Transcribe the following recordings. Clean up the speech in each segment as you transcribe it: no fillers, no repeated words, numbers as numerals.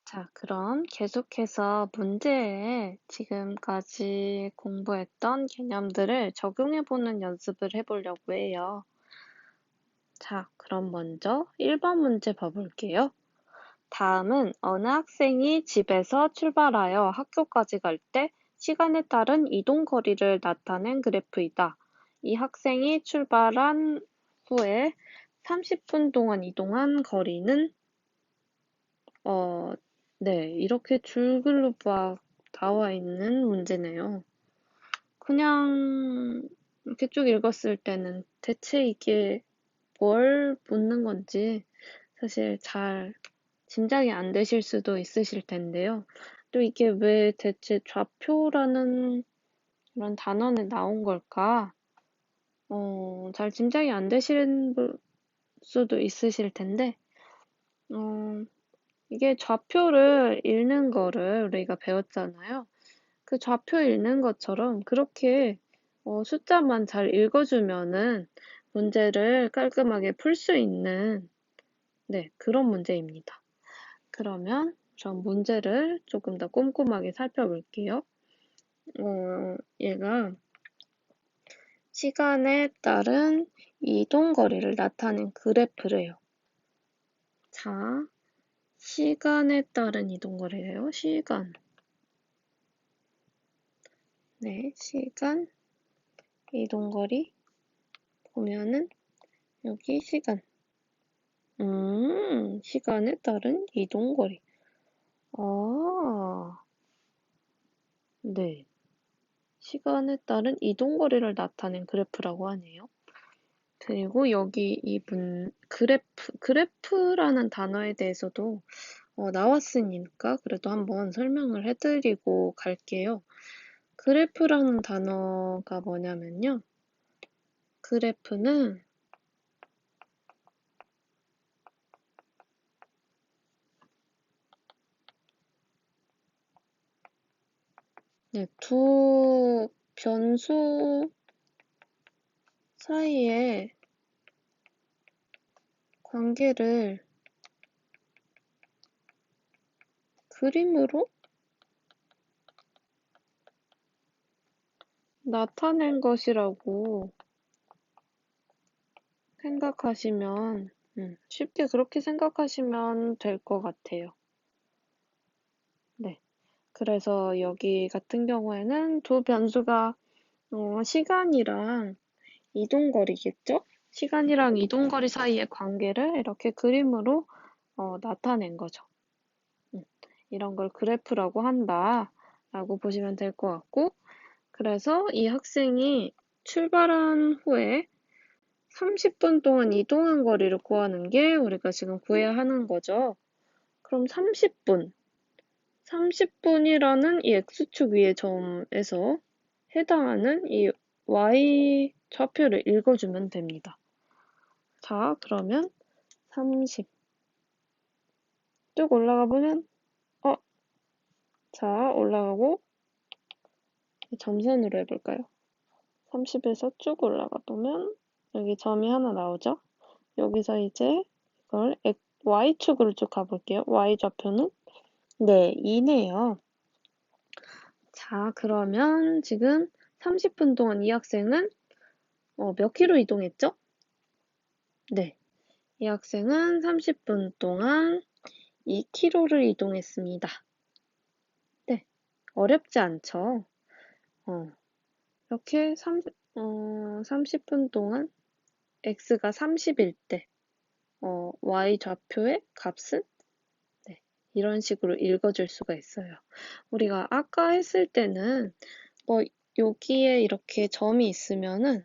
자, 그럼 계속해서 문제에 지금까지 공부했던 개념들을 적용해보는 연습을 해보려고 해요. 자, 그럼 먼저 1번 문제 봐볼게요. 다음은 어느 학생이 집에서 출발하여 학교까지 갈 때 시간에 따른 이동 거리를 나타낸 그래프이다. 이 학생이 출발한 후에 30분 동안 이동한 거리는 네, 이렇게 줄글로 막 나와 있는 문제네요. 그냥 이렇게 쭉 읽었을 때는 대체 이게 뭘 묻는 건지 사실 잘 짐작이 안 되실 수도 있으실 텐데요. 또 이게 왜 대체 좌표라는 그런 단어는 나온 걸까? 잘 짐작이 안 되시는 수도 있으실 텐데, 이게 좌표를 읽는 거를 우리가 배웠잖아요. 그 좌표 읽는 것처럼 그렇게 숫자만 잘 읽어주면은 문제를 깔끔하게 풀 수 있는 네, 그런 문제입니다. 그러면 전 문제를 조금 더 꼼꼼하게 살펴볼게요. 얘가 시간에 따른 이동 거리를 나타낸 그래프래요. 자, 시간에 따른 이동 거리래요. 시간. 네, 시간, 이동거리 보면은 여기 시간. 시간에 따른 이동거리. 아, 네. 시간에 따른 이동거리를 나타낸 그래프라고 하네요. 그리고 여기 그래프라는 단어에 대해서도 나왔으니까 그래도 한번 설명을 해드리고 갈게요. 그래프라는 단어가 뭐냐면요. 그래프는 네, 두 변수 사이의 관계를 그림으로 나타낸 것이라고 생각하시면, 쉽게 그렇게 생각하시면 될 것 같아요. 네. 그래서 여기 같은 경우에는 두 변수가 시간이랑 이동거리겠죠? 시간이랑 이동거리 사이의 관계를 이렇게 그림으로 나타낸 거죠. 이런 걸 그래프라고 한다라고 보시면 될 것 같고, 그래서 이 학생이 출발한 후에 30분 동안 이동한 거리를 구하는 게 우리가 지금 구해야 하는 거죠. 그럼 30분이라는 이 x축 위의 점에서 해당하는 이 y 좌표를 읽어주면 됩니다. 자, 그러면 30. 쭉 올라가 보면, 자, 올라가고, 점선으로 해볼까요? 30에서 쭉 올라가 보면, 여기 점이 하나 나오죠? 여기서 이제 이걸 y축으로 쭉 가볼게요. y좌표는 네, 2네요. 자, 그러면 지금 30분 동안 이 학생은 몇 킬로 이동했죠? 네, 이 학생은 30분 동안 2킬로를 이동했습니다. 네, 어렵지 않죠? 이렇게 30분 동안 x가 30일 때 y 좌표의 값은 네, 이런 식으로 읽어줄 수가 있어요. 우리가 아까 했을 때는 여기에 이렇게 점이 있으면은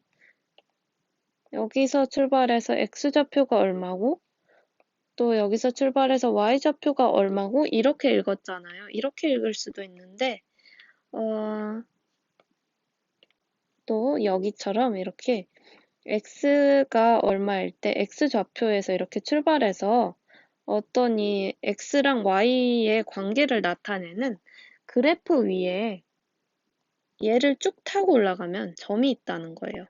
여기서 출발해서 x좌표가 얼마고 또 여기서 출발해서 y좌표가 얼마고 이렇게 읽었잖아요. 이렇게 읽을 수도 있는데 또 여기처럼 이렇게 x가 얼마일 때 x좌표에서 이렇게 출발해서 어떤 이 x랑 y의 관계를 나타내는 그래프 위에 얘를 쭉 타고 올라가면 점이 있다는 거예요.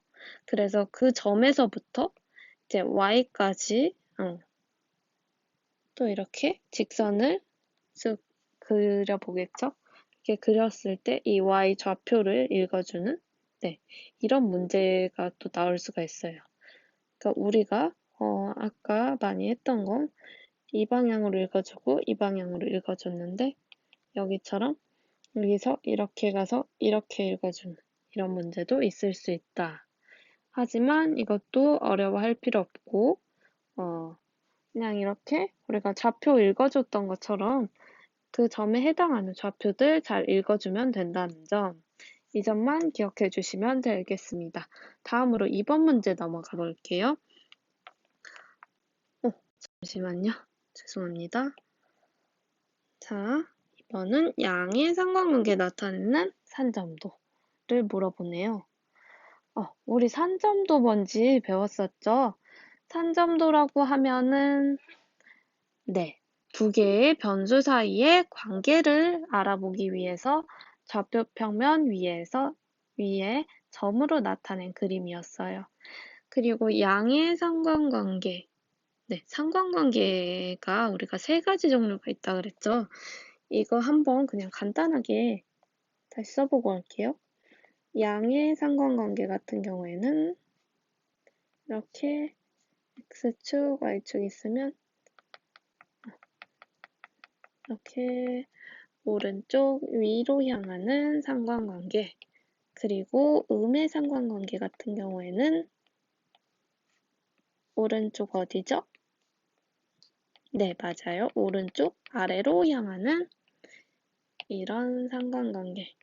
그래서 그 점에서부터 이제 y까지 또 이렇게 직선을 쓱 그려보겠죠? 이렇게 그렸을 때 이 y 좌표를 읽어주는 네, 이런 문제가 또 나올 수가 있어요. 그러니까 우리가 아까 많이 했던 건 이 방향으로 읽어주고 이 방향으로 읽어줬는데 여기처럼 여기서 이렇게 가서 이렇게 읽어주는 이런 문제도 있을 수 있다. 하지만 이것도 어려워할 필요 없고 그냥 이렇게 우리가 좌표 읽어줬던 것처럼 그 점에 해당하는 좌표들 잘 읽어주면 된다는 점, 이 점만 기억해 주시면 되겠습니다. 다음으로 2번 문제 넘어가 볼게요. 잠시만요. 죄송합니다. 자, 이번은 양의 상관관계 나타내는 산점도를 물어보네요. 우리 산점도 뭔지 배웠었죠? 산점도라고 하면은 네, 두 개의 변수 사이의 관계를 알아보기 위해서 좌표 평면 위에 점으로 나타낸 그림이었어요. 그리고 양의 상관관계, 네, 상관관계가 우리가 세 가지 종류가 있다 그랬죠? 이거 한번 그냥 간단하게 다시 써보고 올게요. 양의 상관관계 같은 경우에는 이렇게 x축, y축 있으면 이렇게 오른쪽 위로 향하는 상관관계, 그리고 음의 상관관계 같은 경우에는 오른쪽 어디죠? 네, 맞아요. 오른쪽 아래로 향하는 이런 상관관계.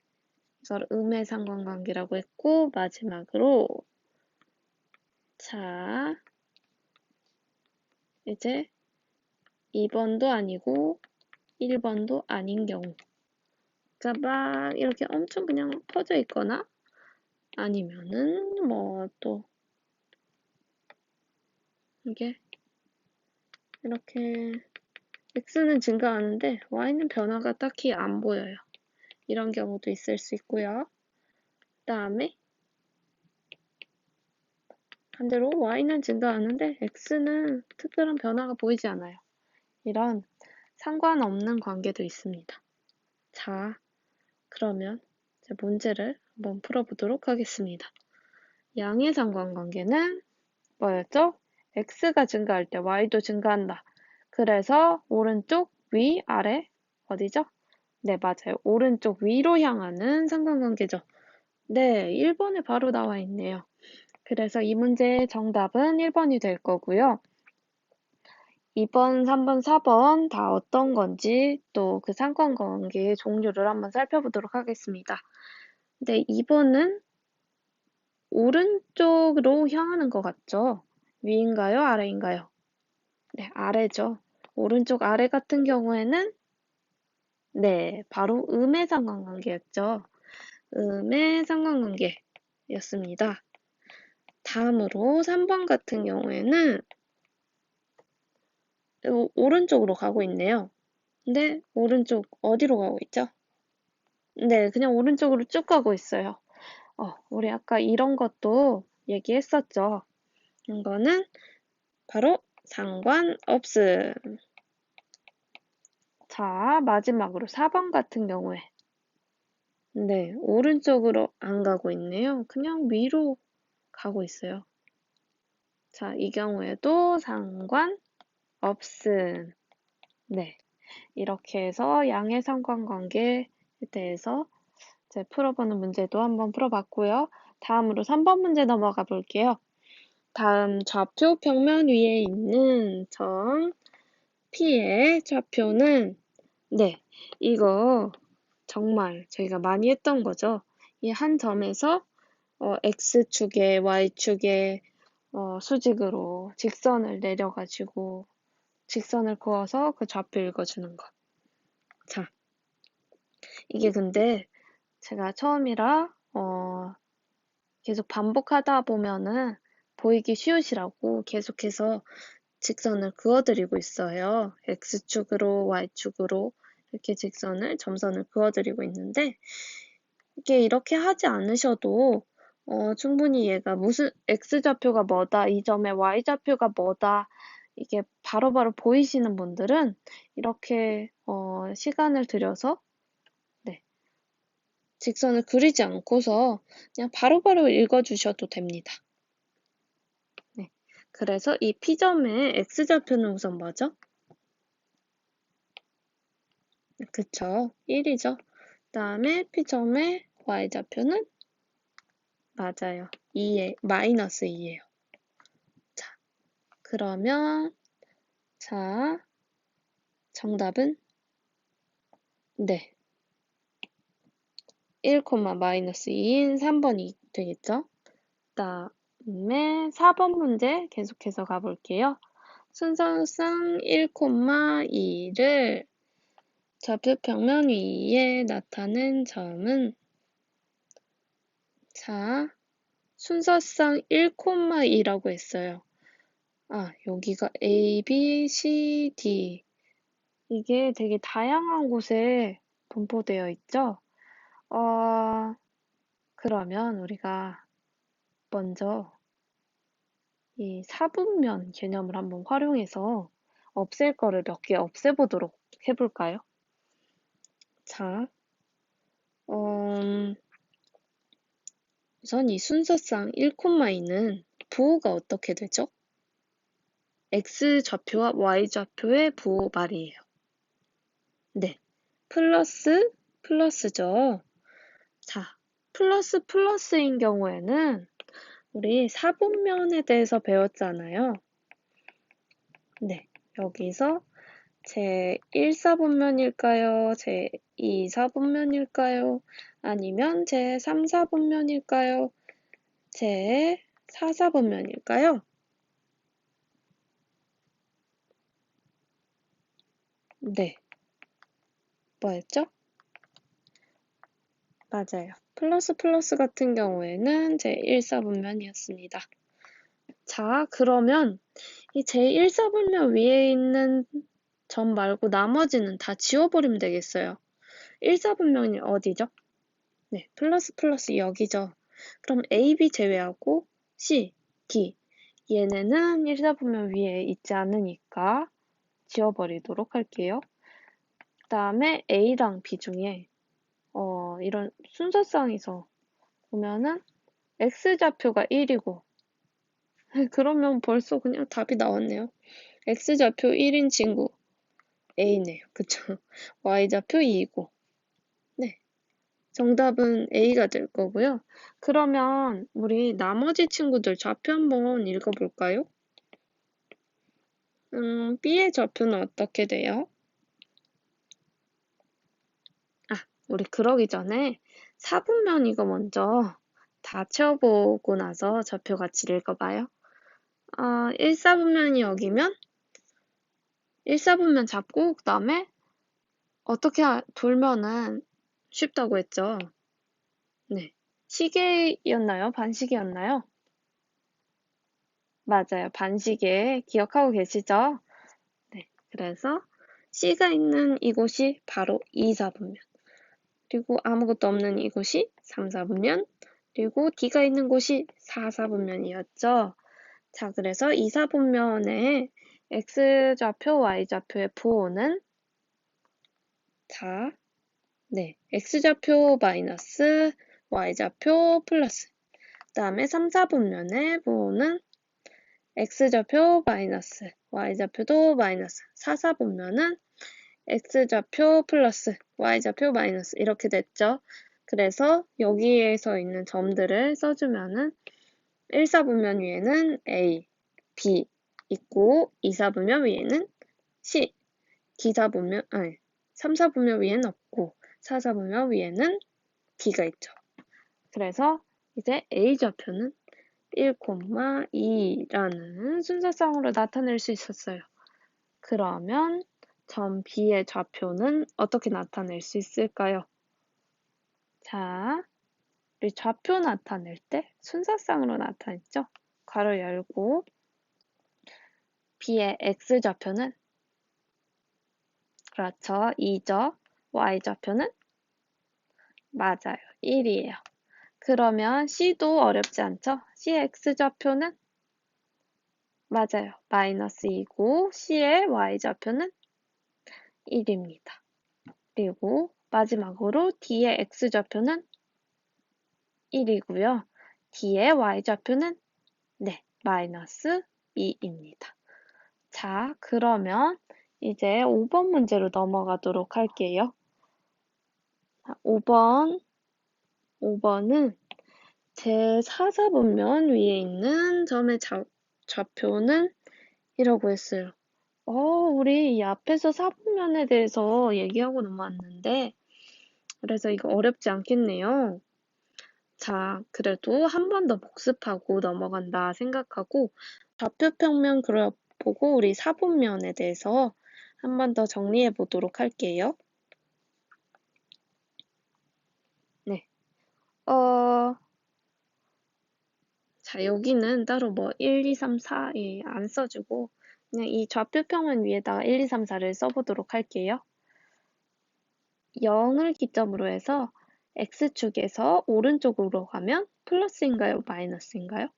이걸 음의 상관관계라고 했고, 마지막으로 자, 이제 2번도 아니고 1번도 아닌 경우, 그러니까 막 이렇게 엄청 그냥 퍼져 있거나 아니면은 뭐 또 이게 이렇게 x는 증가하는데 y는 변화가 딱히 안 보여요. 이런 경우도 있을 수 있고요. 그다음에 반대로 y는 증가하는데 x는 특별한 변화가 보이지 않아요. 이런 상관없는 관계도 있습니다. 자, 그러면 이제 문제를 한번 풀어보도록 하겠습니다. 양의 상관관계는 뭐였죠? x가 증가할 때 y도 증가한다. 그래서 오른쪽, 위, 아래 어디죠? 네, 맞아요. 오른쪽 위로 향하는 상관관계죠. 네, 1번에 바로 나와 있네요. 그래서 이 문제의 정답은 1번이 될 거고요. 2번, 3번, 4번 다 어떤 건지 또 그 상관관계의 종류를 한번 살펴보도록 하겠습니다. 근데 2번은 오른쪽으로 향하는 것 같죠? 위인가요? 아래인가요? 네, 아래죠. 오른쪽 아래 같은 경우에는 네, 바로 음의 상관관계였죠. 음의 상관관계였습니다. 다음으로 3번 같은 경우에는 오른쪽으로 가고 있네요. 근데 오른쪽 어디로 가고 있죠? 네, 그냥 오른쪽으로 쭉 가고 있어요. 우리 아까 이런 것도 얘기했었죠. 이거는 바로 상관없음. 자, 마지막으로 4번 같은 경우에 네, 오른쪽으로 안 가고 있네요. 그냥 위로 가고 있어요. 자, 이 경우에도 상관없음. 네, 이렇게 해서 양의 상관관계에 대해서 이제 풀어보는 문제도 한번 풀어봤고요. 다음으로 3번 문제 넘어가 볼게요. 다음 좌표 평면 위에 있는 점 P의 좌표는 네, 이거 정말 저희가 많이 했던 거죠. 이 한 점에서 X축에 Y축에 수직으로 직선을 내려가지고 직선을 그어서 그 좌표 읽어주는 거. 자, 이게 근데 제가 처음이라 계속 반복하다 보면은 보이기 쉬우시라고 계속해서 직선을 그어드리고 있어요. X축으로 Y축으로 이렇게 직선을 점선을 그어드리고 있는데 이게 이렇게 하지 않으셔도 충분히 얘가 무슨 X좌표가 뭐다, 이 점의 Y좌표가 뭐다 이게 바로바로 보이시는 분들은 이렇게 시간을 들여서 네, 직선을 그리지 않고서 그냥 바로바로 읽어주셔도 됩니다. 네, 그래서 이 P점의 X좌표는 우선 뭐죠? 그쵸, 1이죠. 그 다음에 P점의 Y좌표는 맞아요. 2예요. 자, 그러면 자, 정답은 네, 1, 마이너스 2인 3번이 되겠죠? 그다음에 4번 문제 계속해서 가볼게요. 순서상 1, 2를 좌표 평면 위에 나타낸 점은 자, 순서상 1, 2라고 했어요. 아, 여기가 A, B, C, D 이게 되게 다양한 곳에 분포되어 있죠? 그러면 우리가 먼저 이 사분면 개념을 한번 활용해서 없앨 거를 몇 개 없애보도록 해볼까요? 자, 우선 이 순서상 1,2는 부호가 어떻게 되죠? X좌표와 Y좌표의 부호 말이에요. 네, 플러스죠. 자, 플러스인 경우에는 우리 사분면에 대해서 배웠잖아요. 네, 여기서 제 1사분면일까요? 제 2사분면일까요? 아니면 제 3사분면일까요? 제 4사분면일까요? 네, 뭐였죠? 맞아요. 플러스 같은 경우에는 제 1사분면이었습니다. 자, 그러면 이 제 1사분면 위에 있는 점 말고 나머지는 다 지워버리면 되겠어요. 1사분면이 어디죠? 네, 플러스 여기죠. 그럼 A, B 제외하고 C, D 얘네는 1사분면 위에 있지 않으니까 지워버리도록 할게요. 그 다음에 A랑 B 중에 이런 순서상에서 보면은 X좌표가 1이고 그러면 벌써 그냥 답이 나왔네요. X좌표 1인 친구 A네요. 그쵸? Y좌표 2이고 네, 정답은 A가 될 거고요. 그러면 우리 나머지 친구들 좌표 한번 읽어볼까요? B의 좌표는 어떻게 돼요? 아, 우리 그러기 전에 사분면 이거 먼저 다 채워보고 나서 좌표 같이 읽어봐요. 1사분면이 여기면 1사분면 잡고 그 다음에 어떻게 돌면은 쉽다고 했죠? 네. 시계였나요? 반시계였나요? 맞아요. 반시계 기억하고 계시죠? 네. 그래서 C가 있는 이곳이 바로 2사분면. 그리고 아무것도 없는 이곳이 3사분면. 그리고 D가 있는 곳이 4사분면이었죠. 자, 그래서 2사분면의 X좌표, Y좌표의 부호는 자, 네, X좌표 마이너스 Y좌표 플러스 그 다음에 3사분면의 부호는 X좌표 마이너스 Y좌표도 마이너스 4사분면은 X좌표 플러스 Y좌표 마이너스 이렇게 됐죠. 그래서 여기에서 있는 점들을 써주면은 1사분면 위에는 A, B 있고 2사분면 위에는 C, 3사분면 위에는 없고 4사분면 위에는 D가 있죠. 그래서 이제 A좌표는 1, 2라는 순서상으로 나타낼 수 있었어요. 그러면 점 B의 좌표는 어떻게 나타낼 수 있을까요? 자, 우리 좌표 나타낼 때 순서상으로 나타냈죠? 괄호 열고 B의 X좌표는 그렇죠. 2죠. Y좌표는 맞아요. 1이에요. 그러면 C도 어렵지 않죠? C의 X좌표는 맞아요. 마이너스 2고 C의 y좌표는 1입니다. 그리고 마지막으로 D의 x좌표는 1이고요. D의 y좌표는 네, 마이너스 2입니다. 자, 그러면 이제 5번 문제로 넘어가도록 할게요. 5번은 제4사분면 위에 있는 점의 좌표는 이라고 했어요. 우리 이 앞에서 사분면에 대해서 얘기하고 넘어왔는데, 그래서 이거 어렵지 않겠네요. 자, 그래도 한 번 더 복습하고 넘어간다 생각하고, 좌표평면 그려 보고 우리 사분면에 대해서 한 번 더 정리해 보도록 할게요. 네. 자, 여기는 따로 뭐 1, 2, 3, 4 안 써주고 그냥 이 좌표평면 위에다가 1, 2, 3, 4를 써보도록 할게요. 0을 기점으로 해서 x축에서 오른쪽으로 가면 플러스인가요? 마이너스인가요?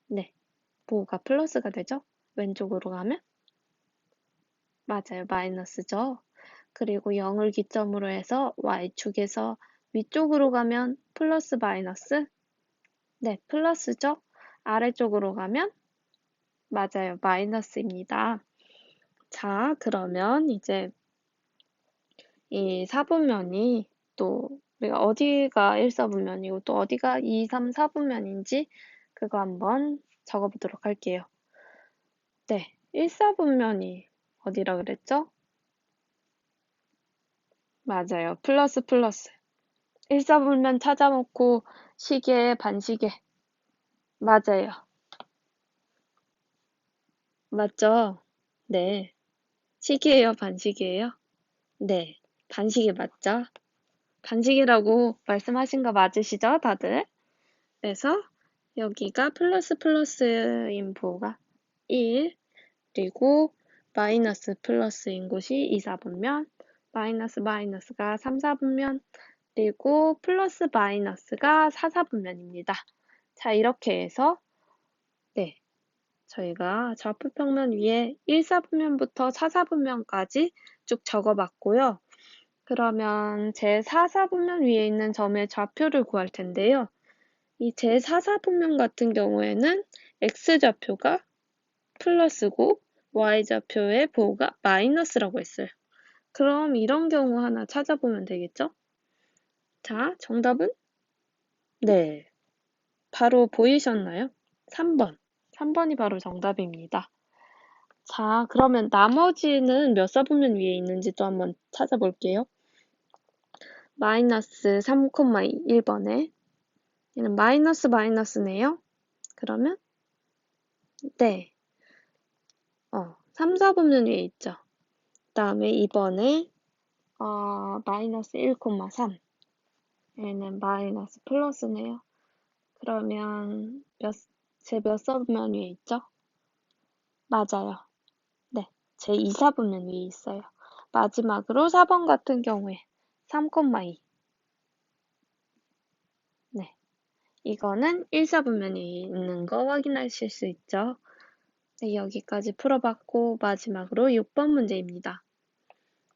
네, 뭐가 플러스가 되죠? 왼쪽으로 가면? 맞아요, 마이너스죠. 그리고 0을 기점으로 해서 y축에서 위쪽으로 가면 플러스 마이너스? 네, 플러스죠. 아래쪽으로 가면 맞아요. 마이너스입니다. 자, 그러면 이제 이 사분면이 또 우리가 어디가 1사분면이고 또 어디가 2, 3, 4분면인지 그거 한번 적어보도록 할게요. 네, 1사분면이 어디라 그랬죠? 맞아요. 플러스 플러스. 1사분면 찾아놓고 시계, 반시계. 맞아요. 맞죠? 네. 시계예요, 반시계예요? 네. 반시계 맞죠? 반시계라고 말씀하신 거 맞으시죠, 다들? 그래서 여기가 플러스 플러스인 부호가 1, 그리고 마이너스 플러스인 곳이 2, 4분면, 마이너스 마이너스가 3, 4분면, 그리고 플러스 마이너스가 4, 4분면입니다. 자, 이렇게 해서 네, 저희가 좌표평면 위에 1, 4분면부터 4, 4분면까지 쭉 적어봤고요. 그러면 제4, 4분면 위에 있는 점의 좌표를 구할 텐데요. 이 제4, 4분면 같은 경우에는 x좌표가 플러스고 y좌표의 부호가 마이너스라고 했어요. 그럼 이런 경우 하나 찾아보면 되겠죠? 자, 정답은? 네, 바로 보이셨나요? 3번. 3번이 바로 정답입니다. 자, 그러면 나머지는 몇 사분면 위에 있는지 또 한번 찾아볼게요. 마이너스 3,2 1번에 얘는 마이너스 마이너스네요. 그러면 네, 3, 4분면 위에 있죠. 그 다음에 2번에 마이너스 1,3 얘는 마이너스 플러스네요. 그러면 제 몇 사분면 위에 있죠? 맞아요. 네, 제 2, 4분면 위에 있어요. 마지막으로 4번 같은 경우에 3,2 네, 이거는 1, 4분면에 있는 거 확인하실 수 있죠. 네, 여기까지 풀어봤고 마지막으로 6번 문제입니다.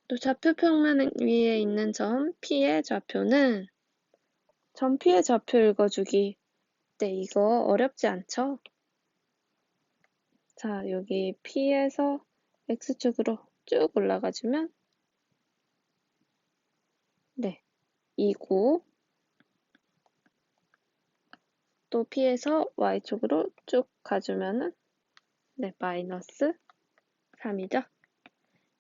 또 좌표평면 위에 있는 점 P의 좌표는 점 P의 좌표 읽어주기. 네, 이거 어렵지 않죠? 자, 여기 P에서 X축으로 쭉 올라가주면 네, 2고 또 P에서 Y축으로 쭉 가주면은 네, 마이너스 3이죠?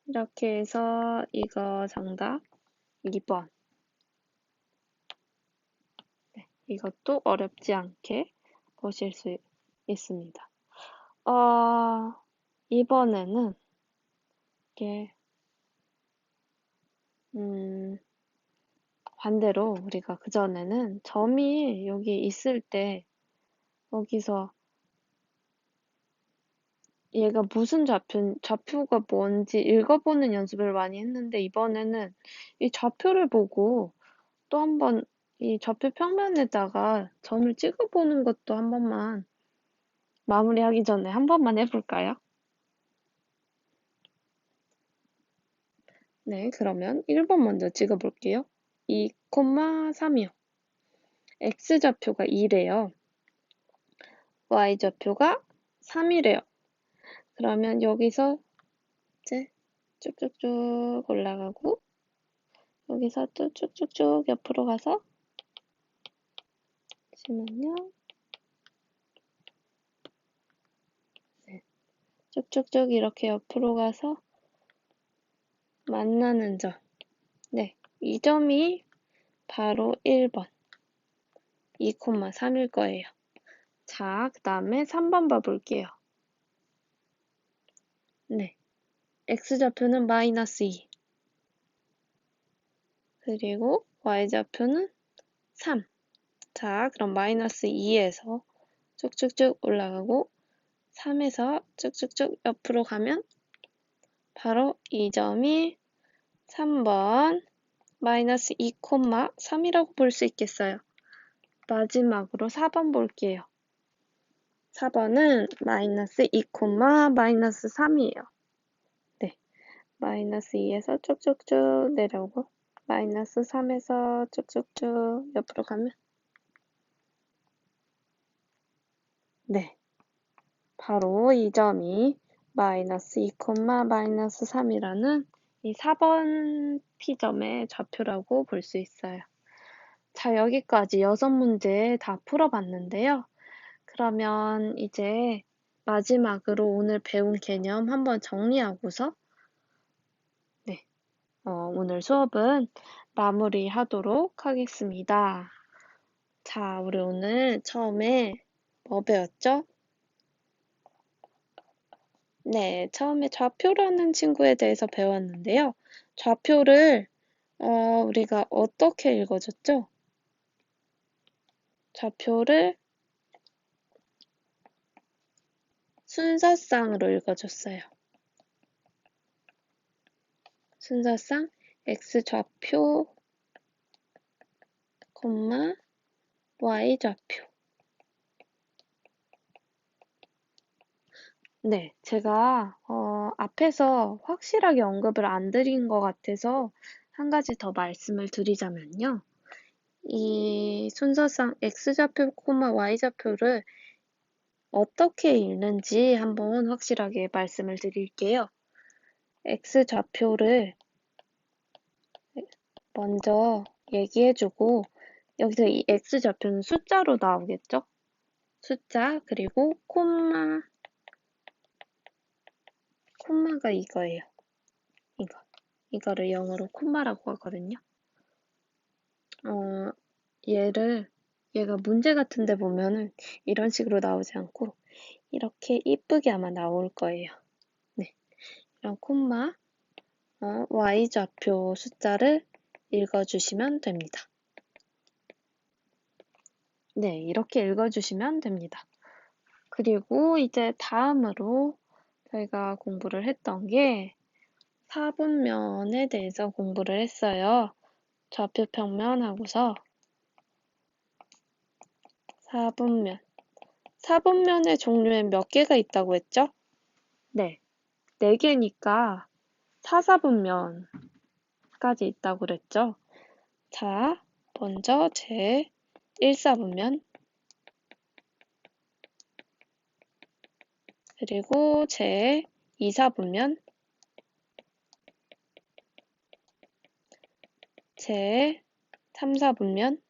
이렇게 해서 이거 정답 2번. 네, 이것도 어렵지 않게 보실 수 있습니다. 이번에는 이게 반대로 우리가 그전에는 점이 여기 있을 때 여기서 얘가 무슨 좌표가 뭔지 읽어보는 연습을 많이 했는데 이번에는 이 좌표를 보고 또 한번 이 좌표 평면에다가 점을 찍어보는 것도 한 번만 마무리하기 전에 한 번만 해볼까요? 네, 그러면 1번 먼저 찍어볼게요. 2,3이요. x좌표가 2래요. y좌표가 3이래요. 그러면 여기서 이제 쭉쭉쭉 올라가고 여기서 또 쭉쭉쭉 옆으로 가서 잠시만요. 네, 쭉쭉쭉 이렇게 옆으로 가서 만나는 점. 네, 이 점이 바로 1번 2,3일 거예요. 자, 그 다음에 3번 봐볼게요. 네, x좌표는 마이너스 2 그리고 y좌표는 3. 자, 그럼 마이너스 2에서 쭉쭉쭉 올라가고 3에서 쭉쭉쭉 옆으로 가면 바로 이 점이 3번 마이너스 2,3이라고 볼 수 있겠어요. 마지막으로 4번 볼게요. 4번은 마이너스 2, 마이너스 3이에요. 네, 마이너스 2에서 쭉쭉쭉 내려오고 마이너스 3에서 쭉쭉쭉 옆으로 가면 네, 바로 이 점이 마이너스 2, 마이너스 3이라는 이 4번 P점의 좌표라고 볼 수 있어요. 자, 여기까지 6문제 다 풀어봤는데요. 그러면 이제 마지막으로 오늘 배운 개념 한번 정리하고서 네, 오늘 수업은 마무리하도록 하겠습니다. 자, 우리 오늘 처음에 뭐 배웠죠? 네, 처음에 좌표라는 친구에 대해서 배웠는데요. 좌표를 우리가 어떻게 읽어줬죠? 좌표를 순서상으로 읽어줬어요. 순서상 x좌표, y좌표. 네, 제가 앞에서 확실하게 언급을 안 드린 것 같아서 한 가지 더 말씀을 드리자면요. 이 순서상 x좌표, y좌표를 어떻게 읽는지 한번 확실하게 말씀을 드릴게요. x좌표를 먼저 얘기해주고 여기서 이 x좌표는 숫자로 나오겠죠? 숫자 그리고 콤마가 이거예요. 이거를 영어로 콤마라고 하거든요. 얘가 문제 같은 데 보면은 이런 식으로 나오지 않고 이렇게 이쁘게 아마 나올 거예요. 네, 이런 콤마, y좌표 숫자를 읽어주시면 됩니다. 네, 이렇게 읽어주시면 됩니다. 그리고 이제 다음으로 저희가 공부를 했던 게 사분면에 대해서 공부를 했어요. 좌표 평면하고서 사분면. 사분면의 종류에 몇 개가 있다고 했죠? 네, 4개니까 사사분면까지 있다고 그랬죠? 자, 먼저 제 1사분면 그리고 제 2사분면 제 3사분면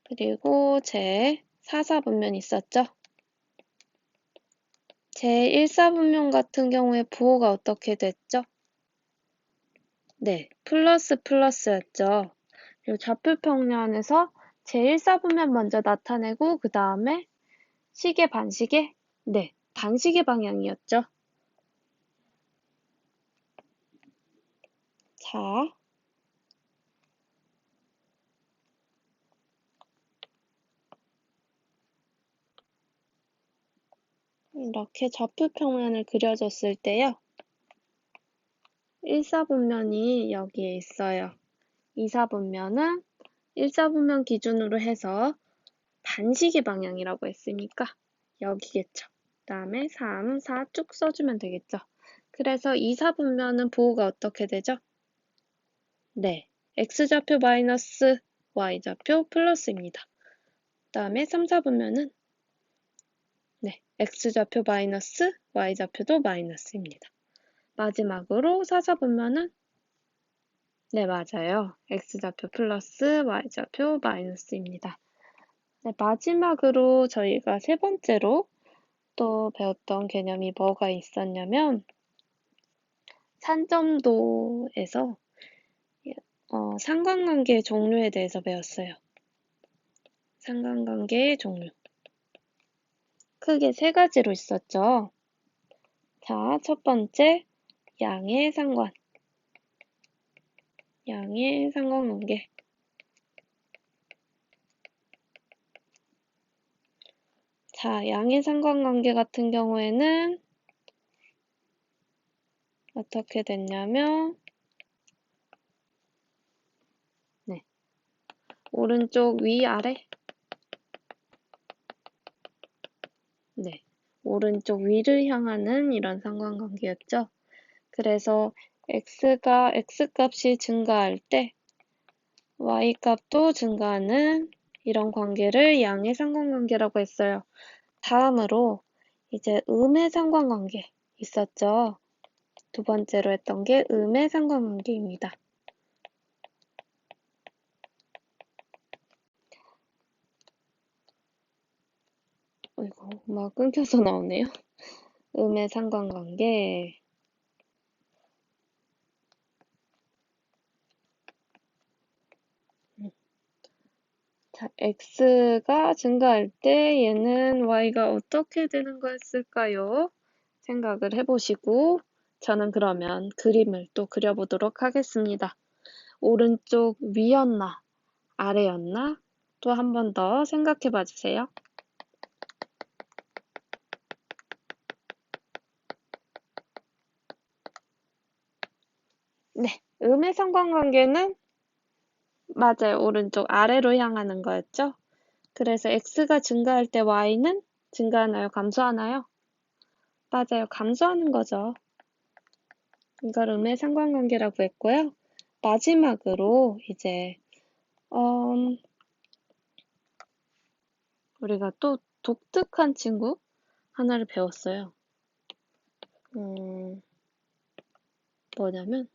그리고 제 4사분면 있었죠? 제 1사분면 같은 경우에 부호가 어떻게 됐죠? 네, 플러스였죠. 그리고 좌표평면에서 제 1사분면 먼저 나타내고 그 다음에 시계 반시계? 네, 반시계 방향이었죠. 자, 이렇게 좌표평면을 그려줬을 때요. 1사분면이 여기에 있어요. 2사분면은 1사분면 기준으로 해서 반시계 방향이라고 했으니까 여기겠죠. 그다음에 3, 4 쭉 써주면 되겠죠. 그래서 2사분면은 부호가 어떻게 되죠? 네, x좌표 마이너스 y좌표 플러스입니다. 그다음에 3, 4분면은 네, x좌표 마이너스 y좌표도 마이너스입니다. 마지막으로 4, 4분면은 네, 맞아요. x좌표 플러스 y좌표 마이너스입니다. 네, 마지막으로 저희가 세 번째로 또 배웠던 개념이 뭐가 있었냐면 산점도에서 상관관계의 종류에 대해서 배웠어요. 상관관계의 종류. 크게 세 가지로 있었죠. 자, 첫 번째, 양의 상관. 양의 상관관계. 자, 양의 상관관계 같은 경우에는 어떻게 됐냐면 네, 오른쪽 위아래 네, 오른쪽 위를 향하는 이런 상관관계였죠. 그래서 x가 x값이 증가할 때 y값도 증가하는 이런 관계를 양의 상관관계라고 했어요. 다음으로 이제 음의 상관관계 있었죠. 두 번째로 했던 게 음의 상관관계입니다. 이거 막 끊겨서 나오네요. 음의 상관관계. 자, x가 증가할 때 얘는 y가 어떻게 되는 거였을까요? 생각을 해보시고 저는 그러면 그림을 또 그려보도록 하겠습니다. 오른쪽 위였나 아래였나? 또 한 번 더 생각해 봐 주세요. 네, 음의 상관관계는 맞아요. 오른쪽 아래로 향하는 거였죠? 그래서 x가 증가할 때 y는 증가하나요? 감소하나요? 맞아요. 감소하는 거죠. 이걸 음의 상관관계라고 했고요. 마지막으로 이제 우리가 또 독특한 친구 하나를 배웠어요. 뭐냐면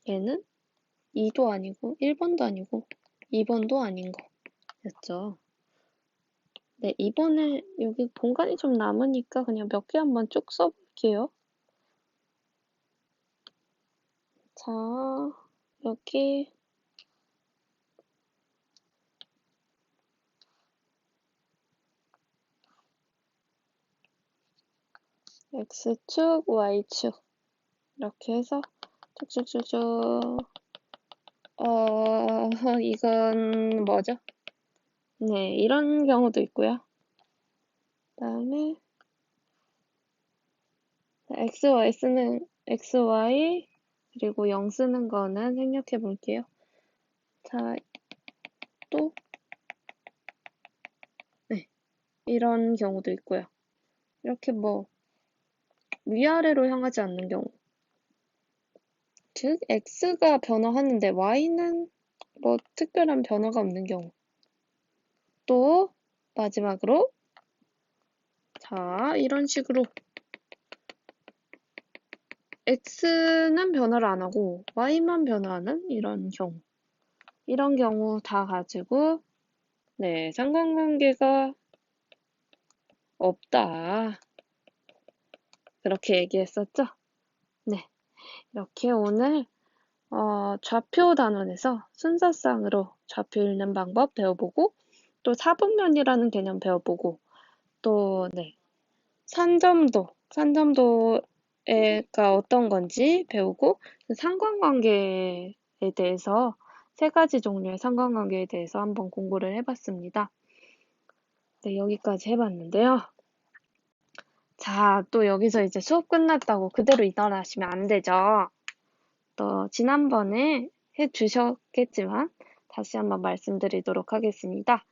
얘는 2도 아니고 1번도 아니고 2번도 아닌 거였죠. 네, 이번에 여기 공간이 좀 남으니까 그냥 몇 개 한번 쭉 써볼게요. 자, 여기 X축, Y축 이렇게 해서 쭉쭉쭉쭉 이건 뭐죠? 네, 이런 경우도 있고요. 그다음에 XY 쓰는 XY 그리고 0 쓰는 거는 생략해 볼게요. 자, 또 네, 이런 경우도 있고요. 이렇게 뭐 위아래로 향하지 않는 경우. 즉, x가 변화하는데 y는 뭐 특별한 변화가 없는 경우. 또 마지막으로 자, 이런 식으로 x는 변화를 안 하고 y만 변화하는 이런 경우. 이런 경우 다 가지고 네, 상관관계가 없다. 그렇게 얘기했었죠? 네, 이렇게 오늘 좌표 단원에서 순서상으로 좌표 읽는 방법 배워보고 또 사분면이라는 개념 배워보고 또 네, 산점도가 어떤 건지 배우고 상관관계에 대해서 세 가지 종류의 상관관계에 대해서 한번 공부를 해봤습니다. 네, 여기까지 해봤는데요. 자, 또 여기서 이제 수업 끝났다고 그대로 일어나시면 안 되죠. 또 지난번에 해주셨겠지만 다시 한번 말씀드리도록 하겠습니다.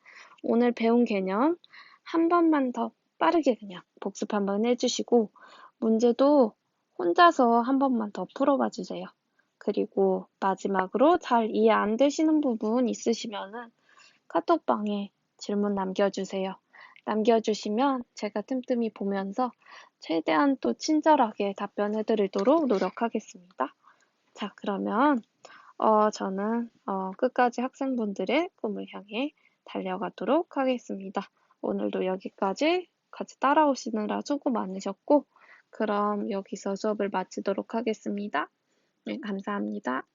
오늘 배운 개념 한 번만 더 빠르게 그냥 복습 한번 해주시고 문제도 혼자서 한 번만 더 풀어봐 주세요. 그리고 마지막으로 잘 이해 안 되시는 부분 있으시면은 카톡방에 질문 남겨주세요. 남겨주시면 제가 틈틈이 보면서 최대한 또 친절하게 답변해 드리도록 노력하겠습니다. 자, 그러면 저는 끝까지 학생분들의 꿈을 향해 달려가도록 하겠습니다. 오늘도 여기까지 같이 따라오시느라 수고 많으셨고, 그럼 여기서 수업을 마치도록 하겠습니다. 네, 감사합니다.